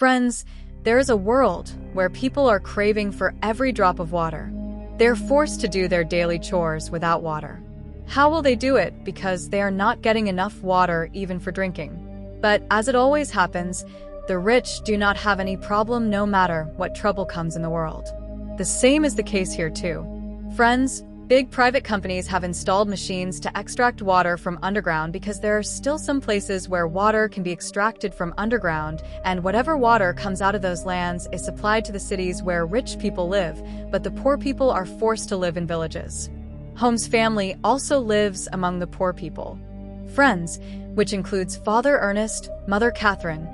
Friends, there is a world where people are craving for every drop of water. They're forced to do their daily chores without water. How will they do it? Because they are not getting enough water even for drinking. But as it always happens, the rich do not have any problem no matter what trouble comes in the world. The same is the case here too. Friends, big private companies have installed machines to extract water from underground because there are still some places where water can be extracted from underground, and whatever water comes out of those lands is supplied to the cities where rich people live, but the poor people are forced to live in villages. Holmes' family also lives among the poor people. Friends, which includes Father Ernest, Mother Catherine,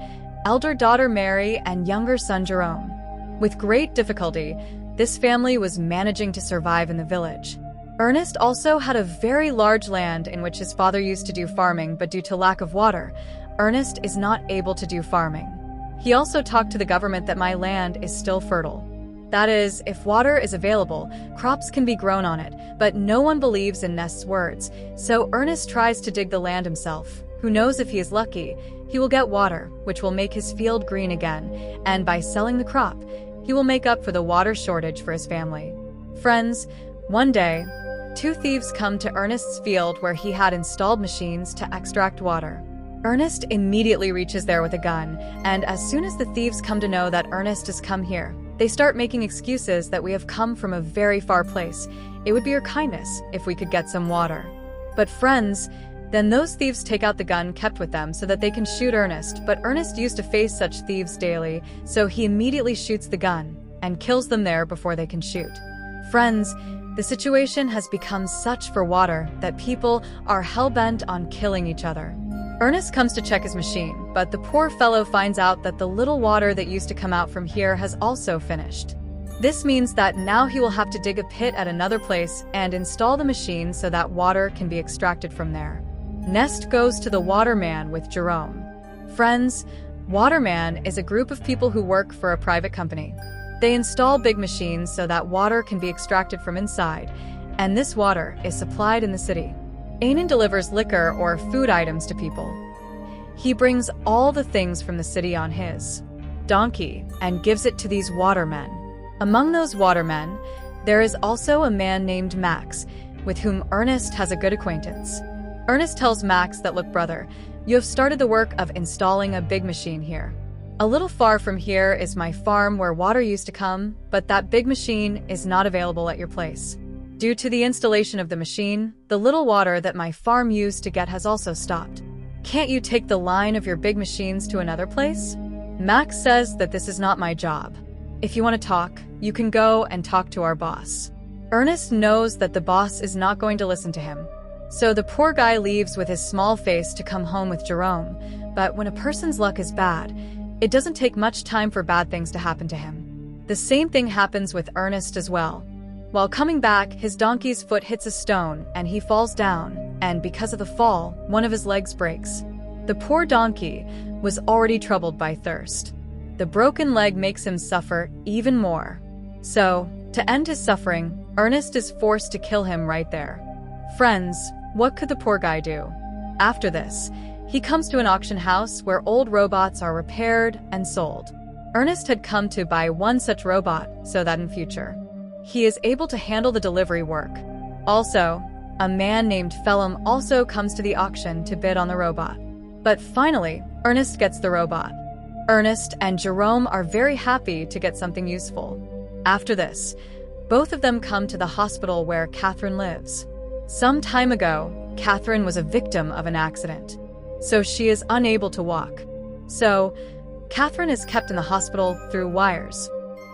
elder daughter Mary, and younger son Jerome. With great difficulty, this family was managing to survive in the village. Ernest also had a very large land in which his father used to do farming, but due to lack of water, Ernest is not able to do farming. He also talked to the government that my land is still fertile. That is, if water is available, crops can be grown on it, but no one believes in Nest's words, so Ernest tries to dig the land himself. Who knows, if he is lucky, he will get water, which will make his field green again, and by selling the crop, he will make up for the water shortage for his family. Friends, one day, two thieves come to Ernest's field where he had installed machines to extract water. Ernest immediately reaches there with a gun, and as soon as the thieves come to know that Ernest has come here, they start making excuses that we have come from a very far place. It would be your kindness if we could get some water. But friends, then those thieves take out the gun kept with them so that they can shoot Ernest, but Ernest used to face such thieves daily, so he immediately shoots the gun and kills them there before they can shoot. Friends, the situation has become such for water that people are hell-bent on killing each other. Ernest comes to check his machine, but the poor fellow finds out that the little water that used to come out from here has also finished. This means that now he will have to dig a pit at another place and install the machine so that water can be extracted from there. Nest goes to the waterman with Jerome. Friends, waterman is a group of people who work for a private company. They install big machines so that water can be extracted from inside, and this water is supplied in the city. Hain delivers liquor or food items to people. He brings all the things from the city on his donkey and gives it to these watermen. Among those watermen, there is also a man named Max, with whom Ernest has a good acquaintance. Ernest tells Max that, look brother, you have started the work of installing a big machine here. A little far from here is my farm where water used to come, but that big machine is not available at your place. Due to the installation of the machine, the little water that my farm used to get has also stopped. Can't you take the line of your big machines to another place? Max says that this is not my job. If you want to talk, you can go and talk to our boss. Ernest knows that the boss is not going to listen to him. So the poor guy leaves with his small face to come home with Jerome, but when a person's luck is bad, it doesn't take much time for bad things to happen to him. The same thing happens with Ernest as well. While coming back, his donkey's foot hits a stone and he falls down, and because of the fall, one of his legs breaks. The poor donkey was already troubled by thirst. The broken leg makes him suffer even more. So, to end his suffering, Ernest is forced to kill him right there. Friends, what could the poor guy do? After this, he comes to an auction house where old robots are repaired and sold. Ernest had come to buy one such robot so that in future, he is able to handle the delivery work. Also, a man named Phelim also comes to the auction to bid on the robot. But finally, Ernest gets the robot. Ernest and Jerome are very happy to get something useful. After this, both of them come to the hospital where Catherine lives. Some time ago, Catherine was a victim of an accident, so she is unable to walk. So, Catherine is kept in the hospital through wires.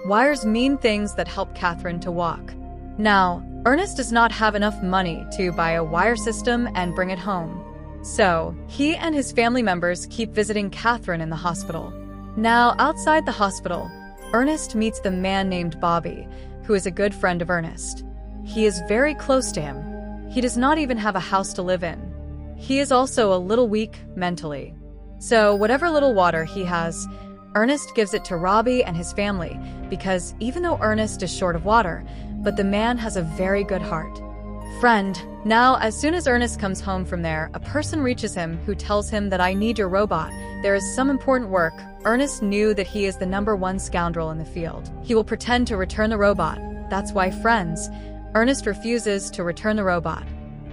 Wires mean things that help Catherine to walk. Now, Ernest does not have enough money to buy a wire system and bring it home. So, he and his family members keep visiting Catherine in the hospital. Now, outside the hospital, Ernest meets the man named Bobby, who is a good friend of Ernest. He is very close to him. He does not even have a house to live in. He is also a little weak mentally. So, whatever little water he has, Ernest gives it to Robbie and his family, because even though Ernest is short of water, but the man has a very good heart. Friend, now as soon as Ernest comes home from there, a person reaches him who tells him that I need your robot. There is some important work Ernest knew that he is the #1 scoundrel in the field. He will pretend to return the robot. That's why, friends, Ernest refuses to return the robot.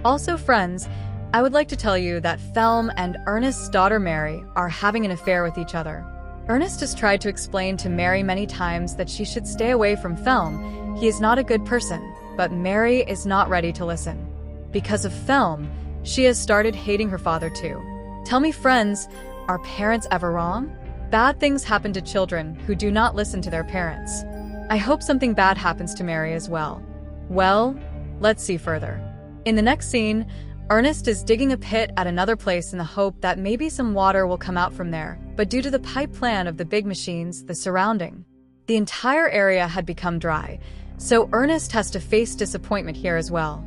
Also, friends, I would like to tell you that Phelm and Ernest's daughter Mary are having an affair with each other. Ernest has tried to explain to Mary many times that she should stay away from Phelm. He is not a good person, but Mary is not ready to listen. Because of Phelm, she has started hating her father too. Tell me, friends, are parents ever wrong? Bad things happen to children who do not listen to their parents. I hope something bad happens to Mary as well. Well, let's see further. In the next scene, Ernest is digging a pit at another place in the hope that maybe some water will come out from there, but due to the pipe plan of the big machines, the entire area had become dry, so Ernest has to face disappointment here as well.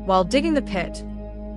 While digging the pit,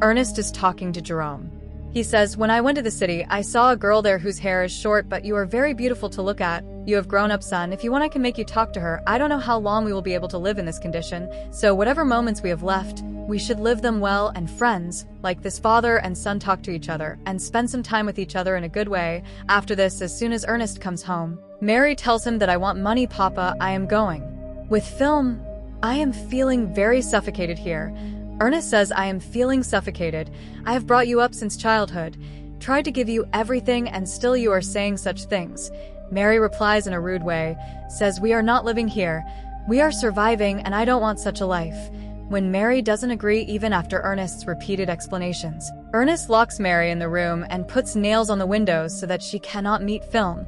Ernest is talking to Jerome. He says, "When I went to the city, I saw a girl there whose hair is short, but you are very beautiful to look at. You have grown up, son. If you want, I can make you talk to her. I don't know how long we will be able to live in this condition, so whatever moments we have left, we should live them well and friends, like this father and son talk to each other, and spend some time with each other in a good way." After this, as soon as Ernest comes home, Mary tells him that I want money, Papa, I am going. With Phelm, I am feeling very suffocated here. Ernest says, I am feeling suffocated. I have brought you up since childhood, tried to give you everything, and still you are saying such things. Mary replies in a rude way, says, we are not living here. We are surviving, and I don't want such a life. When Mary doesn't agree even after Ernest's repeated explanations, Ernest locks Mary in the room and puts nails on the windows so that she cannot meet Phelm.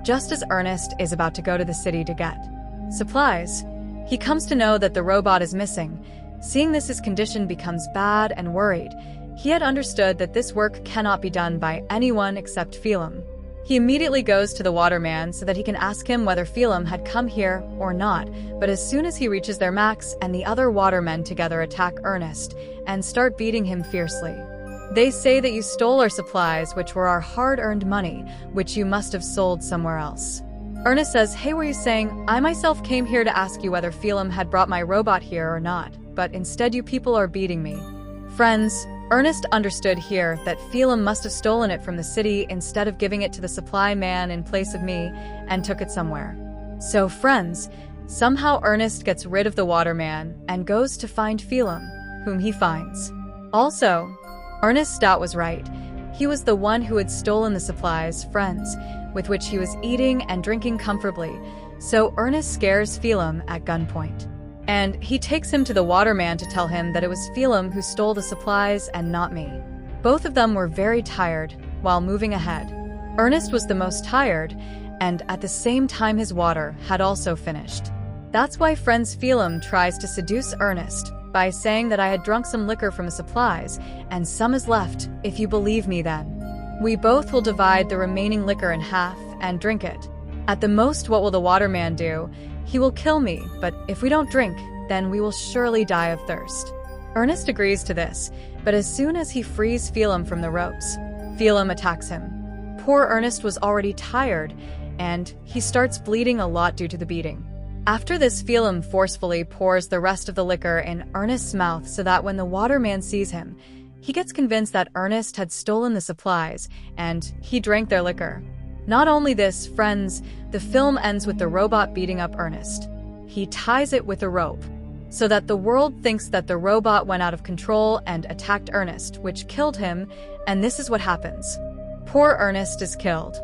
Just as Ernest is about to go to the city to get supplies, he comes to know that the robot is missing. Seeing this, his condition becomes bad and worried. He had understood that this work cannot be done by anyone except Phelm. He immediately goes to the waterman so that he can ask him whether Phelm had come here or not, but as soon as he reaches there, Max and the other watermen together attack Ernest and start beating him fiercely. They say that you stole our supplies, which were our hard-earned money, which you must have sold somewhere else. Ernest says, hey, were you saying, I myself came here to ask you whether Phelm had brought my robot here or not, but instead you people are beating me. Friends, Ernest understood here that Phelm must have stolen it from the city instead of giving it to the supply man in place of me and took it somewhere. So friends, somehow Ernest gets rid of the waterman and goes to find Phelm, whom he finds. Also, Ernest's doubt was right. He was the one who had stolen the supplies, friends, with which he was eating and drinking comfortably. So Ernest scares Phelm at gunpoint. And he takes him to the waterman to tell him that it was Phelm who stole the supplies and not me. Both of them were very tired while moving ahead. Ernest was the most tired, and at the same time his water had also finished. That's why friends Phelm tries to seduce Ernest by saying that I had drunk some liquor from the supplies, and some is left, if you believe me then. We both will divide the remaining liquor in half and drink it. At the most, what will the waterman do? He will kill me, but if we don't drink, then we will surely die of thirst. Ernest agrees to this, but as soon as he frees Phelm from the ropes, Phelm attacks him. Poor Ernest was already tired, and he starts bleeding a lot due to the beating. After this, Phelm forcefully pours the rest of the liquor in Ernest's mouth so that when the waterman sees him, he gets convinced that Ernest had stolen the supplies, and he drank their liquor. Not only this, friends, the film ends with the robot beating up Ernest. He ties it with a rope, so that the world thinks that the robot went out of control and attacked Ernest, which killed him, and this is what happens. Poor Ernest is killed.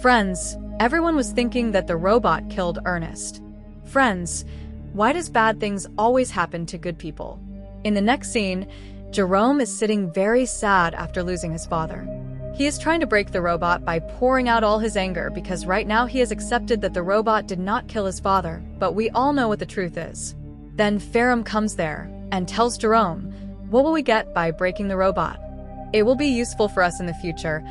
Friends, everyone was thinking that the robot killed Ernest. Friends, why does bad things always happen to good people? In the next scene, Jerome is sitting very sad after losing his father. He is trying to break the robot by pouring out all his anger because right now he has accepted that the robot did not kill his father, but we all know what the truth is. Then Pharom comes there and tells Jerome, what will we get by breaking the robot? It will be useful for us in the future,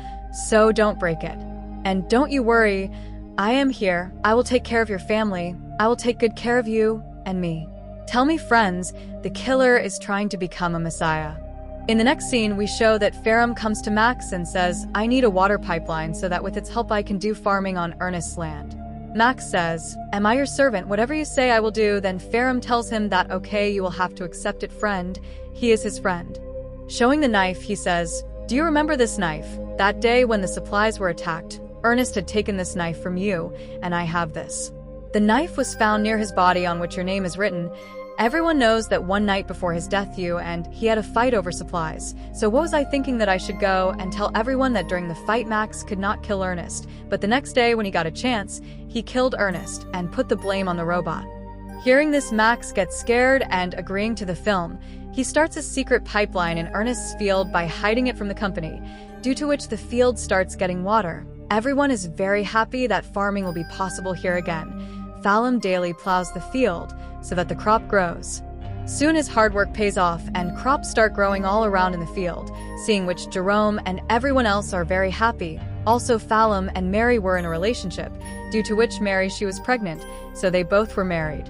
so don't break it. And don't you worry, I am here. I will take care of your family. I will take good care of you and me. Tell me, friends, the killer is trying to become a messiah. In the next scene, we show that Pharom comes to Max and says, I need a water pipeline so that with its help I can do farming on Ernest's land. Max says, am I your servant? Whatever you say I will do. Then Pharom tells him that okay, you will have to accept it, friend. He is his friend. Showing the knife, he says, do you remember this knife? That day when the supplies were attacked, Ernest had taken this knife from you, and I have this." The knife was found near his body on which your name is written. Everyone knows that one night before his death you and he had a fight over supplies. So what was I thinking that I should go and tell everyone that during the fight Max could not kill Ernest, but the next day when he got a chance, he killed Ernest and put the blame on the robot. Hearing this, Max gets scared and agreeing to the film. He starts a secret pipeline in Ernest's field by hiding it from the company, due to which the field starts getting water. Everyone is very happy that farming will be possible here again. Fallum daily plows the field so that the crop grows. Soon his hard work pays off and crops start growing all around in the field, seeing which Jerome and everyone else are very happy. Also Fallum and Mary were in a relationship, due to which Mary she was pregnant, so they both were married.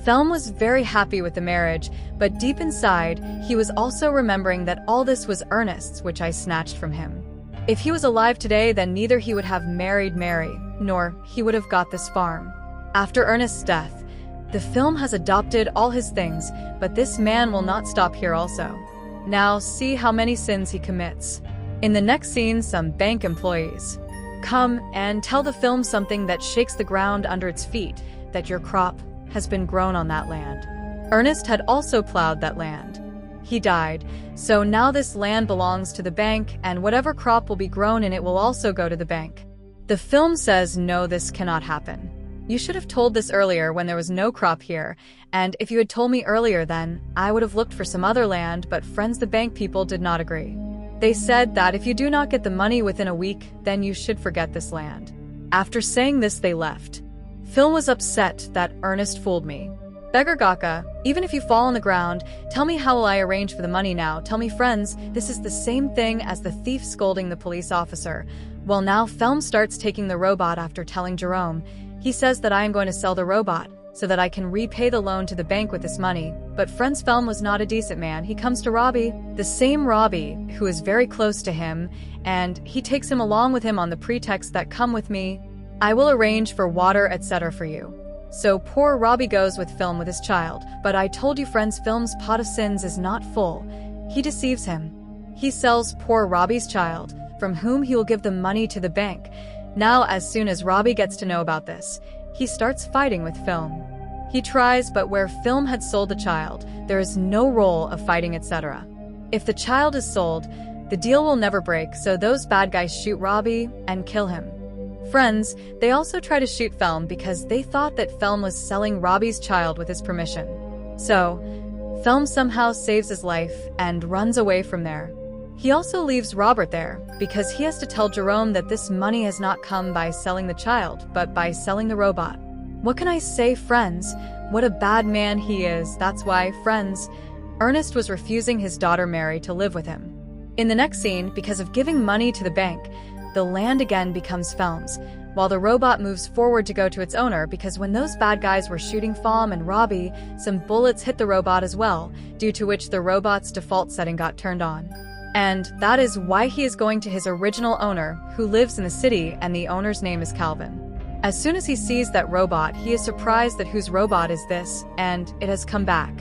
Fallum was very happy with the marriage, but deep inside, he was also remembering that all this was Ernest's, which I snatched from him. If he was alive today, then neither he would have married Mary, nor he would have got this farm. After Ernest's death, the film has adopted all his things, but this man will not stop here also. Now see how many sins he commits. In the next scene, some bank employees come and tell the film something that shakes the ground under its feet, that your crop has been grown on that land. Ernest had also plowed that land. He died, so now this land belongs to the bank, and whatever crop will be grown in it will also go to the bank. The film says, no, this cannot happen. You should have told this earlier when there was no crop here, and if you had told me earlier then, I would have looked for some other land, but friends the bank people did not agree. They said that if you do not get the money within a week, then you should forget this land. After saying this, they left. Phil was upset that Ernest fooled me. Beggar Gaka, even if you fall on the ground, tell me how will I arrange for the money now? Tell me friends, this is the same thing as the thief scolding the police officer. Well now Felm starts taking the robot after telling Jerome. He says that I am going to sell the robot, so that I can repay the loan to the bank with this money. But Friends Felm was not a decent man. He comes to Robbie, the same Robbie, who is very close to him, and he takes him along with him on the pretext that come with me. I will arrange for water, etc. for you. So poor Robbie goes with Film with his child, but I told you friends Film's pot of sins is not full. He deceives him. He sells poor Robbie's child, from whom he will give the money to the bank. Now as soon as Robbie gets to know about this, he starts fighting with Film. He tries, but where Film had sold the child, there is no role of fighting, etc. If the child is sold, the deal will never break, so those bad guys shoot Robbie and kill him. Friends, they also try to shoot Felm because they thought that Felm was selling Robbie's child with his permission. So, Felm somehow saves his life and runs away from there. He also leaves Robert there because he has to tell Jerome that this money has not come by selling the child, but by selling the robot. What can I say, friends? What a bad man he is. That's why, friends, Ernest was refusing his daughter Mary to live with him. In the next scene, because of giving money to the bank, the land again becomes Felm's, while the robot moves forward to go to its owner because when those bad guys were shooting Felm and Robbie, some bullets hit the robot as well, due to which the robot's default setting got turned on. And that is why he is going to his original owner, who lives in the city, and the owner's name is Calvin. As soon as he sees that robot, he is surprised that whose robot is this, and it has come back.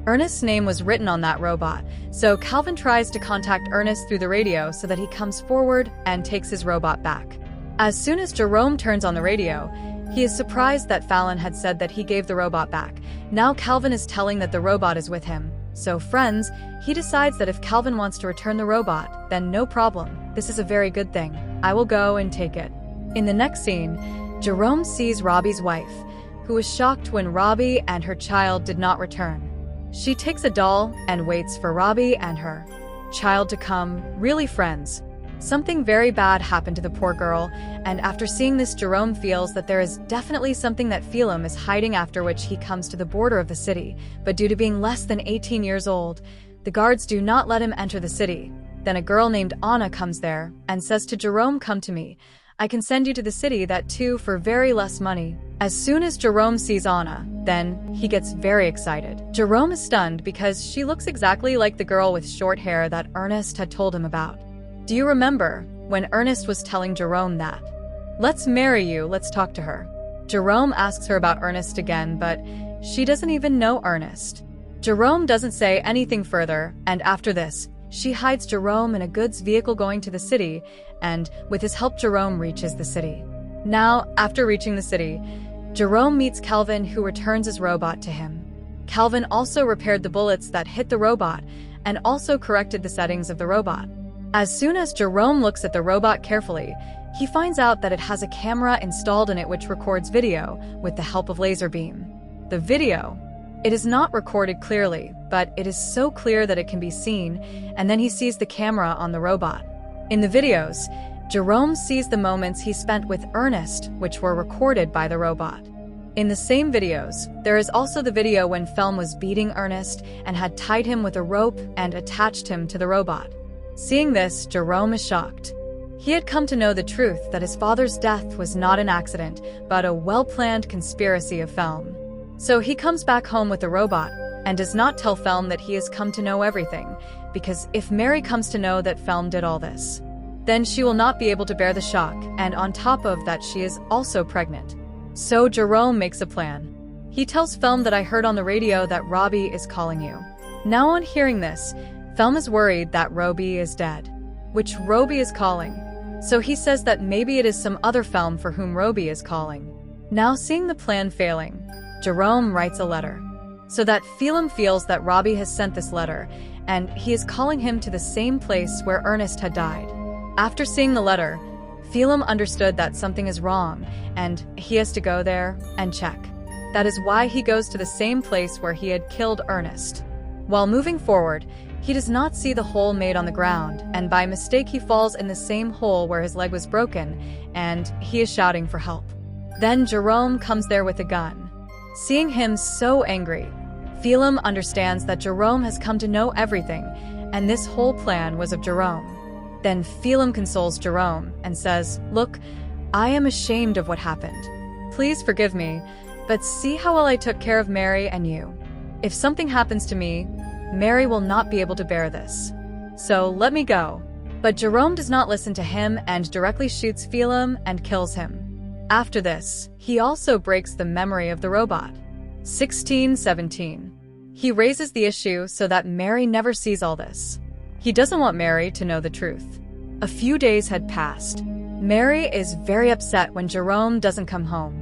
Ernest's name was written on that robot, so Calvin tries to contact Ernest through the radio so that he comes forward and takes his robot back. As soon as Jerome turns on the radio, he is surprised that Fallon had said that he gave the robot back. Now Calvin is telling that the robot is with him. So friends, he decides that if Calvin wants to return the robot, then no problem. This is a very good thing. I will go and take it. In the next scene, Jerome sees Robbie's wife, who was shocked when Robbie and her child did not return. She takes a doll and waits for Robbie and her child to come. Really, friends, something very bad happened to the poor girl, and after seeing this, Jerome feels that there is definitely something that Phelim is hiding, after which he comes to the border of the city, but due to being less than 18 years old, the guards do not let him enter the city. Then a girl named Anna comes there and says to Jerome, come to me. I can send you to the city, that too for very less money. As soon as Jerome sees Anna, then he gets very excited. Jerome is stunned because she looks exactly like the girl with short hair that Ernest had told him about. Do you remember when Ernest was telling Jerome that? Let's marry you, let's talk to her. Jerome asks her about Ernest again, but she doesn't even know Ernest. Jerome doesn't say anything further, and after this, She hides Jerome in a goods vehicle going to the city, and with his help, Jerome reaches the city. Now, after reaching the city, Jerome meets Calvin, who returns his robot to him. Calvin also repaired the bullets that hit the robot and also corrected the settings of the robot. As soon as Jerome looks at the robot carefully, he finds out that it has a camera installed in it which records video with the help of laser beam. The video, it is not recorded clearly, but it is so clear that it can be seen, and then he sees the camera on the robot. In the videos, Jerome sees the moments he spent with Ernest, which were recorded by the robot. In the same videos, there is also the video when Felm was beating Ernest and had tied him with a rope and attached him to the robot. Seeing this, Jerome is shocked. He had come to know the truth that his father's death was not an accident, but a well-planned conspiracy of Felm. So he comes back home with the robot and does not tell Felm that he has come to know everything, because if Mary comes to know that Felm did all this, then she will not be able to bear the shock, and on top of that she is also pregnant. So Jerome makes a plan. He tells Felm that I heard on the radio that Robbie is calling you. Now on hearing this, Felm is worried that Robbie is dead, which Robbie is calling. So he says that maybe it is some other Felm for whom Robbie is calling. Now seeing the plan failing, Jerome writes a letter, so that Felm feels that Robbie has sent this letter, and he is calling him to the same place where Ernest had died. After seeing the letter, Felm understood that something is wrong, and he has to go there and check. That is why he goes to the same place where he had killed Ernest. While moving forward, he does not see the hole made on the ground, and by mistake he falls in the same hole where his leg was broken, and he is shouting for help. Then Jerome comes there with a gun. Seeing him so angry, Felm understands that Jerome has come to know everything, and this whole plan was of Jerome. Then Felm consoles Jerome and says, "Look, I am ashamed of what happened. Please forgive me, but see how well I took care of Mary and you. If something happens to me, Mary will not be able to bear this. So let me go." But Jerome does not listen to him and directly shoots Felm and kills him. After this, he also breaks the memory of the robot. 16:17. He raises the issue so that Mary never sees all this. He doesn't want Mary to know the truth. A few days had passed. Mary is very upset when Jerome doesn't come home.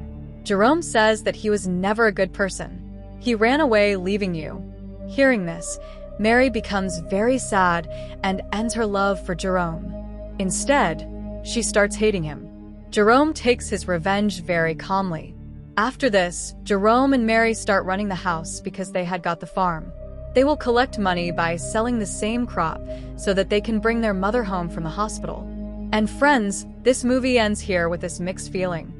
Jerome says that he was never a good person. He ran away, leaving you. Hearing this, Mary becomes very sad and ends her love for Jerome. Instead, she starts hating him. Jerome takes his revenge very calmly. After this, Jerome and Mary start running the house because they had got the farm. They will collect money by selling the same crop so that they can bring their mother home from the hospital. And friends, this movie ends here with this mixed feeling.